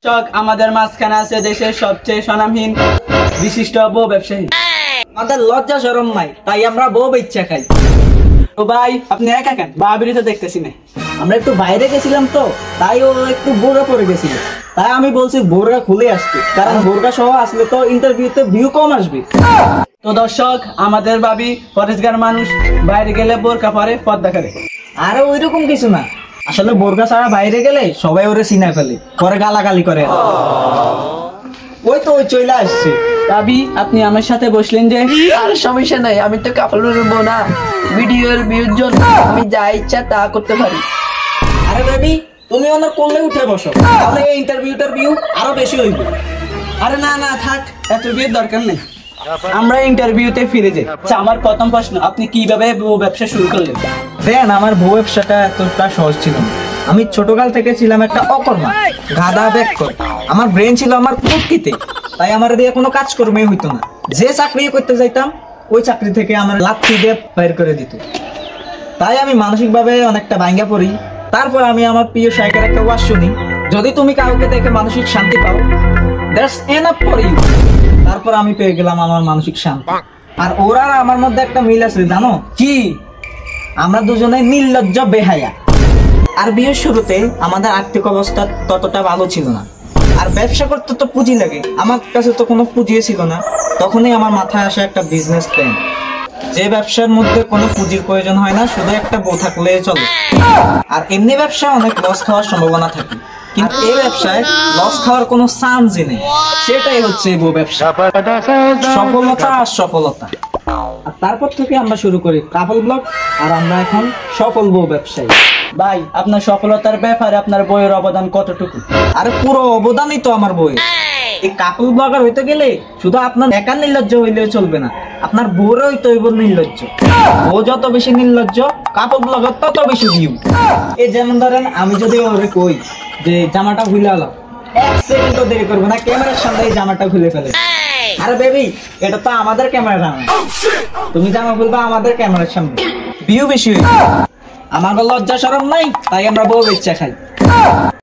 চক আমাদের মাঝখানে আছে দেশের সবচেয়ে স্বনামহীন বিশিষ্ট বউ ব্যবসায়ী। আমাদের লজ্জা শরম নাই, তাই আমরা বউ বেচ্চা খাই। তো ভাই আপনি একা কেন? বাবিরি তো দেখতেছি না। আমরা একটু বাইরে গেছিলাম তো, তাই ও একটু বোরকা পরে গেছিল, তাই আমি বলছি বোরকা খুলে আসতে, কারণ বোরকা সহ আসলে তো ইন্টারভিউতে ভিউ কম আসবে। তো দর্শক, আমাদের ভাবি ফরেস্টগার মানুষ, বাইরে গেলে বোরকা পরে পর্দা করে। আরে ওইরকম কিছু না, আসলে বোরকা ছাড়া বাইরে গেলে সবাই ওরে চিনা ফেলে, পরে গালাগালি করে। ওই তো ওই চলে আসছে। ভাবি আপনি আমার সাথে বসলেন যে? আর সমস্যা নাই, আমি তো কাপড় নেবো না, ভিডিওর ভিউর জন্য আমি যা ইচ্ছা তা করতে পারি। আরে বেবি, তুমি ওনার কোলে উঠে বসো, তাহলে এই ইন্টারভিউটার ভিউ আরো বেশি হইবে। আরে না না থাক, এত বিয়ের দরকার নেই, আমরা ইন্টারভিউতে ফিরে যাই। আচ্ছা, আমার প্রথম প্রশ্ন, আপনি কিভাবে বউ ব্যবসা শুরু করলেন? দেন, আমার বউ ব্যবসাটা এতটা সহজ ছিল না। আমি ছোটকাল থেকে ছিলাম একটা অকর্মা, গাদা ব্যাক করে। আমার ব্রেন ছিল আমার কুটকিতে, তাই আমার দিয়ে কোনো কাজকর্মই হইতো না। যে চাকরি করতে যাইতাম, ওই চাকরি থেকে আমার লাথি দিয়ে বের করে দিত। তাই আমি মানসিকভাবে অনেকটা ভাঙ্গা পড়ি। তারপর আমি আমার প্রিয় শায়কের একটা ওয়াজ শুনি, যদি তুমি কাউকে দেখে মানসিক শান্তি পাও, দ্যাটস এনাফ ফর ইউ। তারপর আমি পেয়ে গেলাম আমার মানসিক শান্তি। আর ওরা আর আমার মধ্যে একটা মিল আছে, জানো কি? আমরা দুজনে নির্লজ্জ বেহায়া। আর বিয়ের শুরুতে আমাদের আর্থিক অবস্থা ততটা ভালো ছিল না, আর ব্যবসা করতে তো পুঁজি লাগে। আমার কাছে তো কোনো পুঁজি ছিল না। তখনই আমার মাথায় আসে একটা বিজনেস প্ল্যান, যে ব্যবসার মধ্যে কোনো পুঁজির প্রয়োজন হয় না, শুধু একটা বউ থাকলে চলে। আর এমনি ব্যবসা অনেক লস খাওয়ার সম্ভাবনা থাকে, কিন্তু এই ব্যবসায় লস খাওয়ার কোনো চান্সই নেই। সেটাই হচ্ছে বউ ব্যবসা, সফলতা আর সফলতা। আর তারপর থেকে আমরা শুরু করি কাপল ব্লগ, আর আমরা এখন সফল বউ ব্যবসায়ী। ভাই আপনার সফলতার ব্যাপারে আপনার বইয়ের অবদান কতটুকু? আরে পুরো অবদানই তো আমার বইয়ের। এই কাপল ব্লগার হইতে গেলে শুধু আপনার একা নির্লজ্জ হইলেও চলবে না, আপনার বউরও হইতে হইব নির্লজ্জ। ও যত বেশি নির্লজ্জ, কাপল ব্লগার তত বেশি ভিউ। এই যেমন ধরেন, আমি যদি ওরে কই যে জামাটা খুলে আলো, 1 সেকেন্ডও দেরি করবো না, ক্যামেরার সামনে এই জামাটা খুলে ফেলে। আরে বেবি, এটা তো আমাদের ক্যামেরা না, তুমি জামা খুলবা আমাদের ক্যামেরার সামনে, ভিউ বেশি হইবে। আমার লজ্জা শরম নাই, তাই আমরা বউ বেচ্চা খাই।